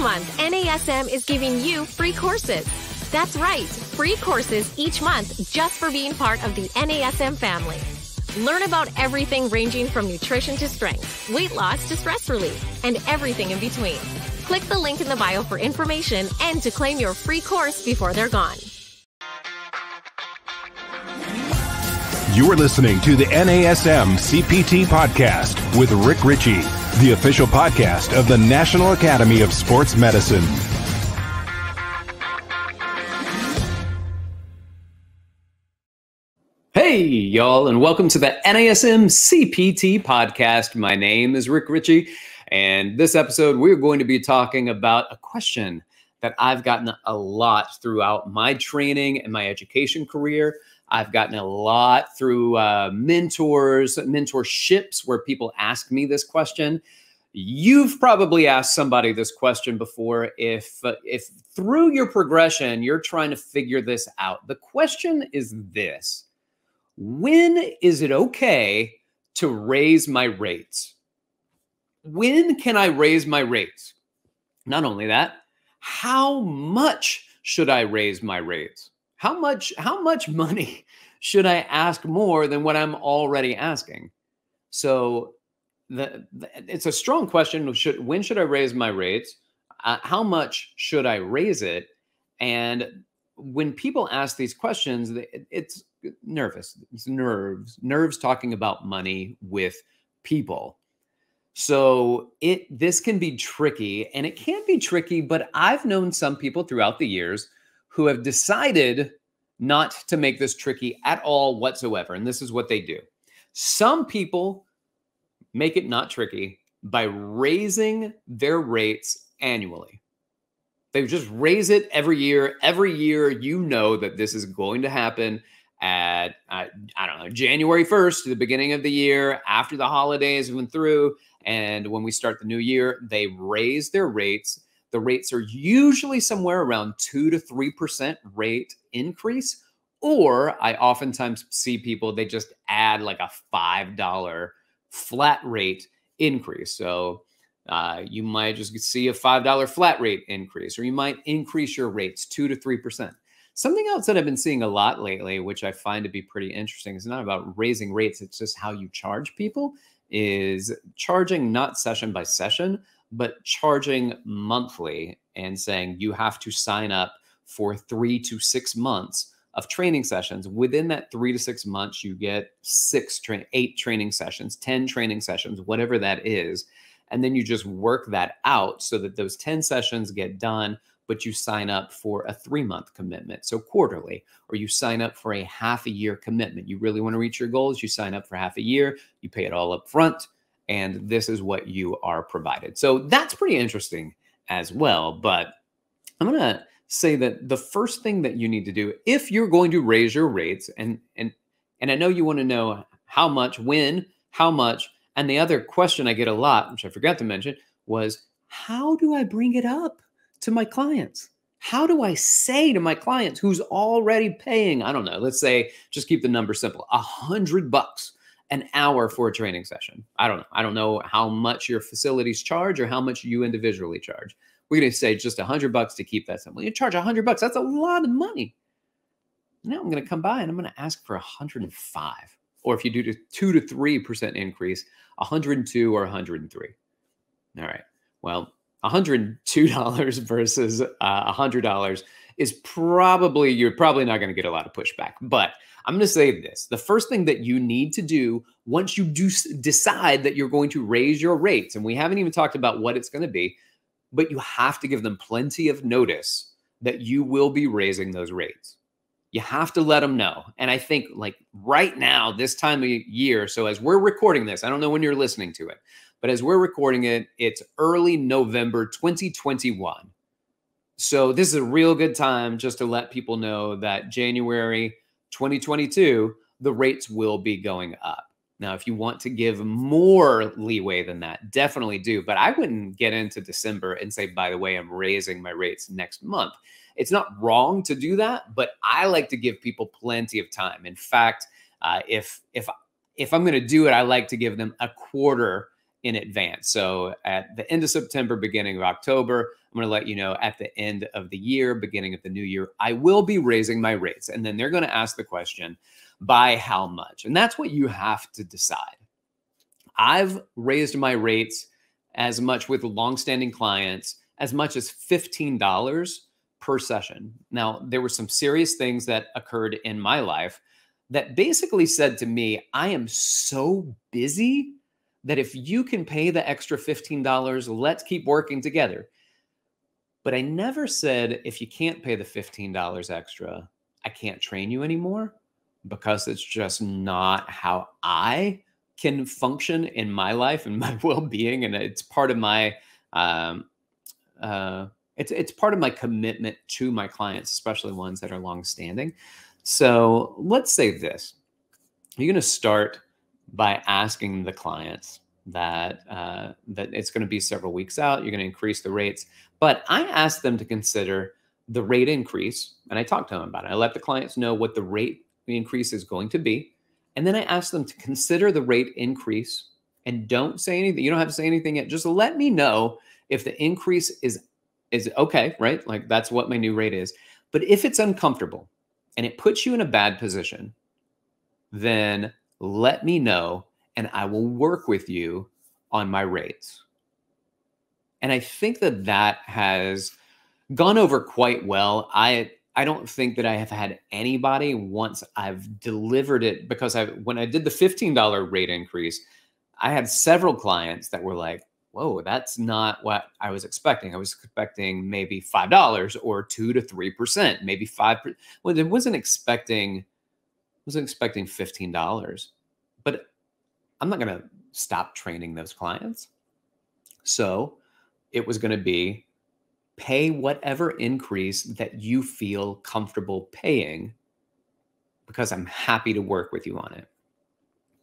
month, NASM is giving you free courses. That's right, free courses each month just for being part of the NASM family. Learn about everything ranging from nutrition to strength, weight loss to stress relief, and everything in between. Click the link in the bio for information and to claim your free course before they're gone. You are listening to the NASM-CPT Podcast with Rick Richey, the official podcast of the National Academy of Sports Medicine. Hey, y'all, and welcome to the NASM-CPT Podcast. My name is Rick Richey, and this episode, we're going to be talking about a question that I've gotten a lot throughout my training and my education career. I've gotten a lot through mentorships where people ask me this question. You've probably asked somebody this question before. If through your progression, you're trying to figure this out. The question is this: when is it okay to raise my rates? When can I raise my rates? Not only that, how much should I raise my rates? How much money should I ask more than what I'm already asking? So it's a strong question. When should I raise my rates? How much should I raise it? And when people ask these questions, it's nervous. It's nerves talking about money with people. So this can be tricky, and it can be tricky, but I've known some people throughout the years who have decided not to make this tricky at all whatsoever. And this is what they do. Some people make it not tricky by raising their rates annually. They just raise it every year. Every year, you know that this is going to happen at, I don't know, January 1st, the beginning of the year, after the holidays went through. And when we start the new year, they raise their rates. The rates are usually somewhere around 2 to 3% rate increase. Or I oftentimes see people, they just add like a $5 flat rate increase. So you might just see a $5 flat rate increase, or you might increase your rates 2 to 3%. Something else that I've been seeing a lot lately, which I find to be pretty interesting, is not about raising rates. It's just how you charge people, is charging not session by session, but charging monthly and saying you have to sign up for 3 to 6 months of training sessions. Within that 3 to 6 months, you get 8 training sessions, 10 training sessions, whatever that is. And then you just work that out so that those 10 sessions get done, but you sign up for a 3-month commitment, so quarterly, or you sign up for a half a year commitment. You really want to reach your goals, you sign up for half a year, you pay it all up front, and this is what you are provided. So that's pretty interesting as well. But I'm going to say that the first thing that you need to do, if you're going to raise your rates, and I know you want to know how much, when, how much, and the other question I get a lot, which I forgot to mention, was how do I bring it up to my clients? How do I say to my clients who's already paying, I don't know, let's say, just keep the number simple, $100 an hour for a training session? I don't know how much your facilities charge or how much you individually charge. We're going to say just $100 to keep that simple. You charge $100. That's a lot of money. Now I'm going to come by and I'm going to ask for 105. Or if you do 2 to 3% increase, 102 or 103. All right. Well, $102 versus $100 is you're probably not going to get a lot of pushback. But I'm going to say this: the first thing that you need to do once you do decide that you're going to raise your rates, and we haven't even talked about what it's going to be, but you have to give them plenty of notice that you will be raising those rates. You have to let them know. And I think like right now, this time of year, so as we're recording this, I don't know when you're listening to it, but as we're recording it, it's early November 2021. So this is a real good time just to let people know that January 2022, the rates will be going up. Now, if you want to give more leeway than that, definitely do. But I wouldn't get into December and say, by the way, I'm raising my rates next month. It's not wrong to do that, but I like to give people plenty of time. In fact, if I'm going to do it, I like to give them a quarter in advance. So at the end of September, beginning of October, I'm going to let you know at the end of the year, beginning of the new year, I will be raising my rates. And then they're going to ask the question, by how much? And that's what you have to decide. I've raised my rates as much with longstanding clients, as much as $15 per session. Now, there were some serious things that occurred in my life that basically said to me, I am so busy that if you can pay the extra $15, let's keep working together. But I never said, if you can't pay the $15 extra, I can't train you anymore, because it's just not how I can function in my life and my well-being. And it's part of my, it's part of my commitment to my clients, especially ones that are long-standing. So let's say this, you're going to start by asking the clients that it's going to be several weeks out. You're going to increase the rates, but I asked them to consider the rate increase, and I talked to them about it. I let the clients know what the rate increase is going to be, and then I asked them to consider the rate increase. And don't say anything. You don't have to say anything yet. Just let me know if the increase is okay, right? Like that's what my new rate is. But if it's uncomfortable and it puts you in a bad position, then let me know and I will work with you on my rates. And I think that that has gone over quite well. I don't think that I have had anybody, once I've delivered it, because when I did the $15 rate increase, I had several clients that were like, whoa, that's not what I was expecting. I was expecting maybe $5 or 2 to 3%, maybe 5%. Well, I wasn't expecting $15, but I'm not going to stop training those clients. So it was going to be, pay whatever increase that you feel comfortable paying, because I'm happy to work with you on it.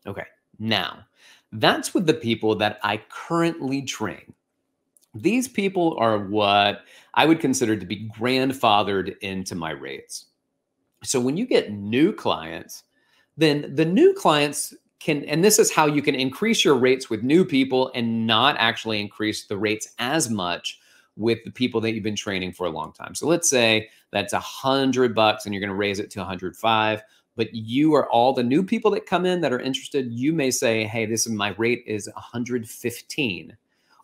Okay, now that's with the people that I currently train. These people are what I would consider to be grandfathered into my rates. So when you get new clients, then the new clients can, and this is how you can increase your rates with new people and not actually increase the rates as much with the people that you've been training for a long time. So let's say that's $100 and you're going to raise it to 105, but you are all the new people that come in that are interested. You may say, hey, my rate is 115.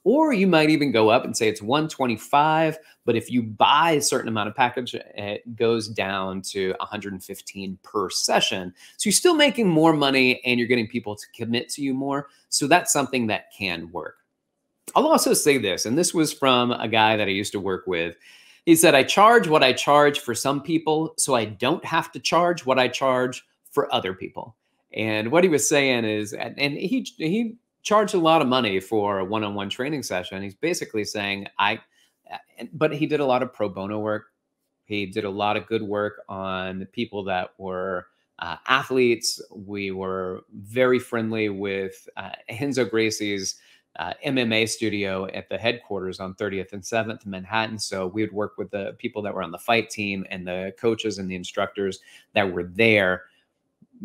Or you might even go up and say it's 125, but if you buy a certain amount of package, it goes down to 115 per session. So you're still making more money and you're getting people to commit to you more. So that's something that can work. I'll also say this, and this was from a guy that I used to work with. He said, I charge what I charge for some people, so I don't have to charge what I charge for other people. And what he was saying is, and he charged a lot of money for a one-on-one training session. He's basically saying, but he did a lot of pro bono work. He did a lot of good work on people that were athletes. We were very friendly with Renzo Gracie's MMA studio at the headquarters on 30th and 7th in Manhattan. So we would work with the people that were on the fight team and the coaches and the instructors that were there,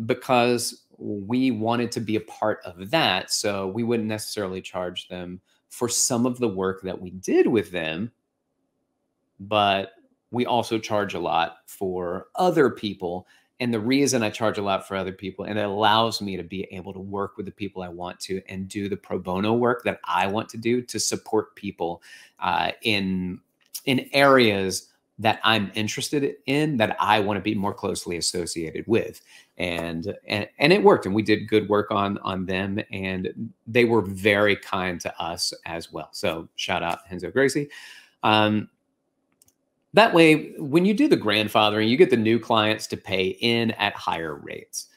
because we wanted to be a part of that. So we wouldn't necessarily charge them for some of the work that we did with them, but we also charge a lot for other people. And the reason I charge a lot for other people, and it allows me to be able to work with the people I want to and do the pro bono work that I want to do to support people in areas that I'm interested in, that I want to be more closely associated with. And it worked, and we did good work on them, and they were very kind to us as well. So shout out Renzo Gracie. That way, when you do the grandfathering, you get the new clients to pay in at higher rates.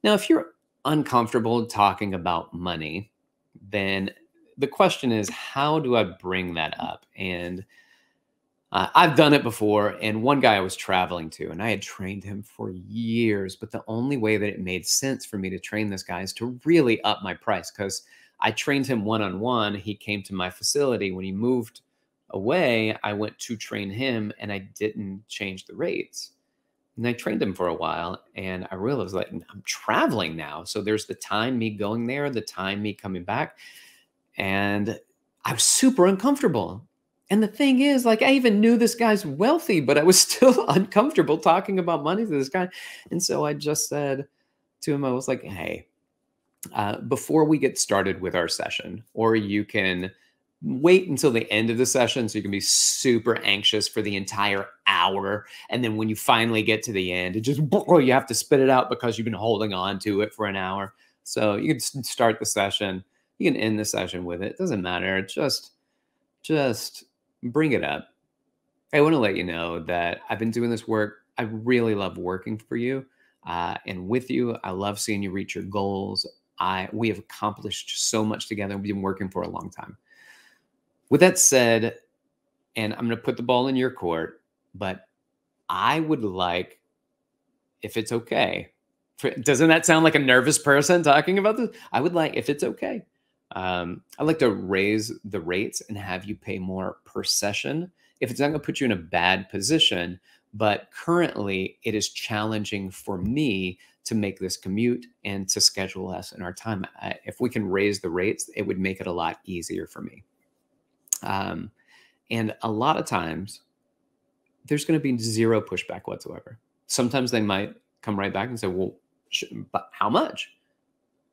Now, if you're uncomfortable talking about money, then the question is, how do I bring that up? And I've done it before. And one guy I was traveling to, and I had trained him for years, but the only way that it made sense for me to train this guy is to really up my price, because I trained him one-on-one. He came to my facility. When he moved away, I went to train him, and I didn't change the rates. And I trained him for a while, and I realized, like, I'm traveling now. So there's the time me going there, the time me coming back. And I was super uncomfortable. And the thing is, like, I even knew this guy's wealthy, but I was still uncomfortable talking about money to this guy. And so I just said to him, I was like, hey, before we get started with our session, or you can wait until the end of the session so you can be super anxious for the entire hour. And then when you finally get to the end, it just, you have to spit it out because you've been holding on to it for an hour. So you can start the session, you can end the session with it. It doesn't matter. Just bring it up. I want to let you know that I've been doing this work. I really love working for you and with you. I love seeing you reach your goals. We have accomplished so much together. We've been working for a long time. With that said, and I'm going to put the ball in your court, but I would like, if it's okay, doesn't that sound like a nervous person talking about this? I would like, if it's okay, I'd like to raise the rates and have you pay more per session. If it's not going to put you in a bad position, but currently it is challenging for me to make this commute and to schedule us in our time. If we can raise the rates, it would make it a lot easier for me. And a lot of times there's going to be zero pushback whatsoever. Sometimes they might come right back and say, well, but how much?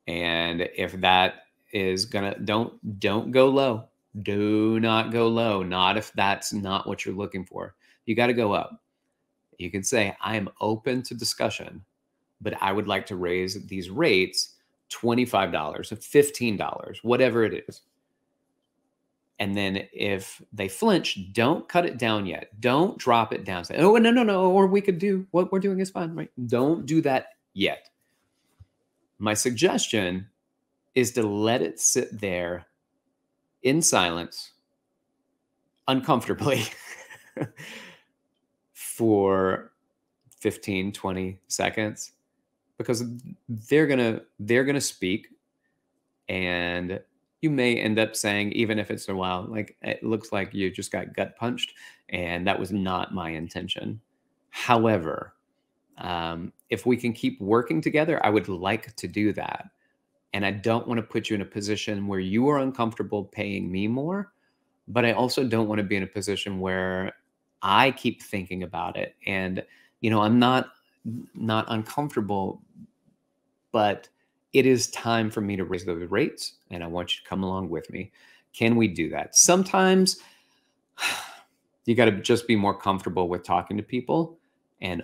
And if that is don't go low. Do not go low. Not if that's not what you're looking for. You got to go up. You can say, I am open to discussion, but I would like to raise these rates $25 or $15, whatever it is. And then if they flinch, don't cut it down yet. Don't drop it down. Say, oh, no. Or we could do what we're doing is fine, right? Don't do that yet. My suggestion is to let it sit there in silence, uncomfortably, for 15, 20 seconds, because they're gonna speak, and you may end up saying, even if it's a while, like, it looks like you just got gut punched, and that was not my intention. However, if we can keep working together, I would like to do that. And I don't want to put you in a position where you are uncomfortable paying me more, but I also don't want to be in a position where I keep thinking about it. And, I'm not uncomfortable, but it is time for me to raise those rates, and I want you to come along with me. Can we do that? Sometimes you got to just be more comfortable with talking to people and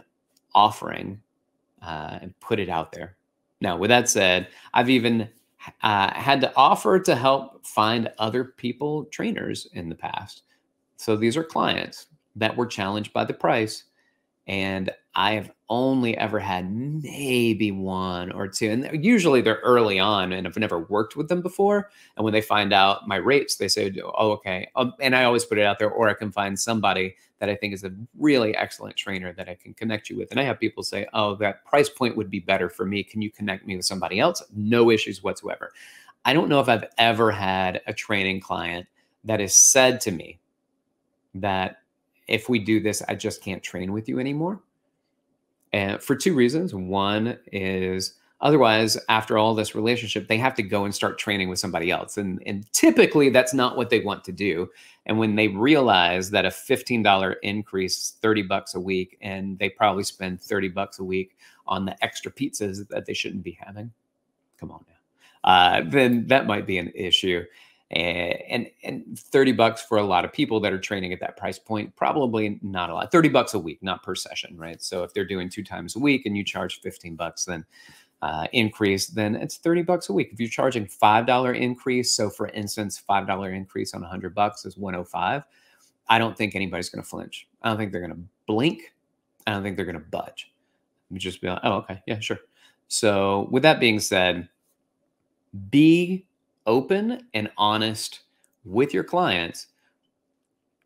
offering and put it out there. Now, with that said, I've even had to offer to help find other people, trainers, in the past. So these are clients that were challenged by the price. And I have only ever had maybe one or two. And usually they're early on and I've never worked with them before. And when they find out my rates, they say, oh, okay. And I always put it out there, or I can find somebody that I think is a really excellent trainer that I can connect you with. And I have people say, oh, that price point would be better for me. Can you connect me with somebody else? No issues whatsoever. I don't know if I've ever had a training client that has said to me that if we do this, I just can't train with you anymore. And for two reasons. One is, otherwise, after all this relationship, they have to go and start training with somebody else. And typically that's not what they want to do. And when they realize that a $15 increase, $30 a week, and they probably spend $30 a week on the extra pizzas that they shouldn't be having, come on now, then that might be an issue. And $30 for a lot of people that are training at that price point, probably not a lot. $30 a week, not per session, right? So if they're doing 2 times a week and you charge $15, then increase, then it's $30 a week. If you're charging $5 increase, so for instance, $5 increase on $100 is $105. I don't think anybody's going to flinch. I don't think they're going to blink. I don't think they're going to budge. You just be like, oh, okay, yeah, sure. So with that being said, be open and honest with your clients.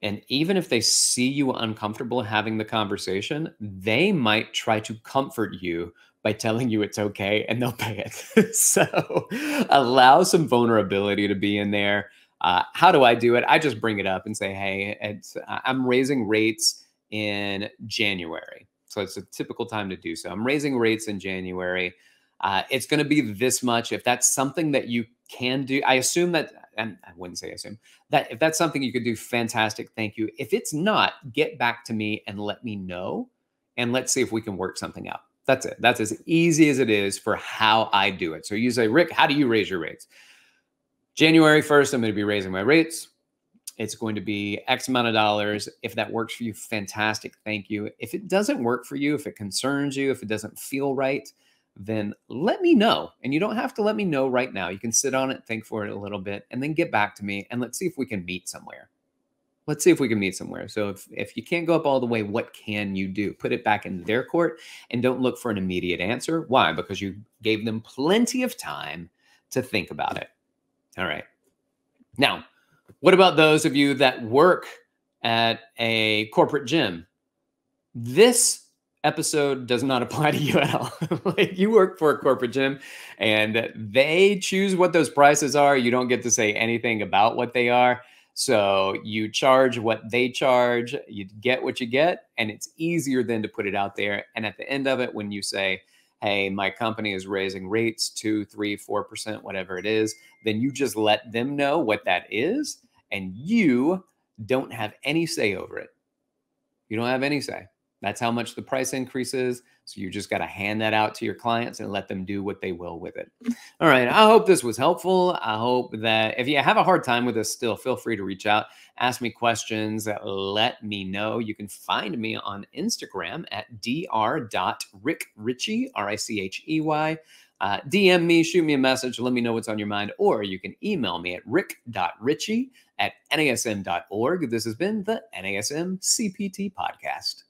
And even if they see you uncomfortable having the conversation, they might try to comfort you by telling you it's okay, and they'll pay it. So allow some vulnerability to be in there. How do I do it? I just bring it up and say, hey, I'm raising rates in January. So it's a typical time to do so. I'm raising rates in January. It's going to be this much. If that's something that you can do, I assume that, and I wouldn't say assume, that if that's something you could do, fantastic, thank you. If it's not, get back to me and let me know, and let's see if we can work something out. That's it. That's as easy as it is for how I do it. So you say, Rick, how do you raise your rates? January 1st, I'm going to be raising my rates. It's going to be X amount of dollars. If that works for you, fantastic. Thank you. If it doesn't work for you, if it concerns you, if it doesn't feel right, then let me know. And you don't have to let me know right now. You can sit on it, think for it a little bit, and then get back to me. And let's see if we can meet somewhere. Let's see if we can meet somewhere. So if you can't go up all the way, what can you do? Put it back in their court and don't look for an immediate answer. Why? Because you gave them plenty of time to think about it. All right. Now, what about those of you that work at a corporate gym? This episode does not apply to you at all. Like, you work for a corporate gym and they choose what those prices are. You don't get to say anything about what they are. So you charge what they charge, you get what you get, and it's easier then to put it out there. And at the end of it, when you say, hey, my company is raising rates 2, 3, 4%, whatever it is, then you just let them know what that is, and you don't have any say over it. You don't have any say. That's how much the price increase is. So you just got to hand that out to your clients and let them do what they will with it. All right. I hope this was helpful. I hope that if you have a hard time with this still, feel free to reach out, ask me questions, let me know. You can find me on Instagram at dr.rickrichy, R-I-C-H-E-Y. DM me, shoot me a message, let me know what's on your mind, or you can email me at rick.richey@nasm.org. This has been the NASM-CPT Podcast.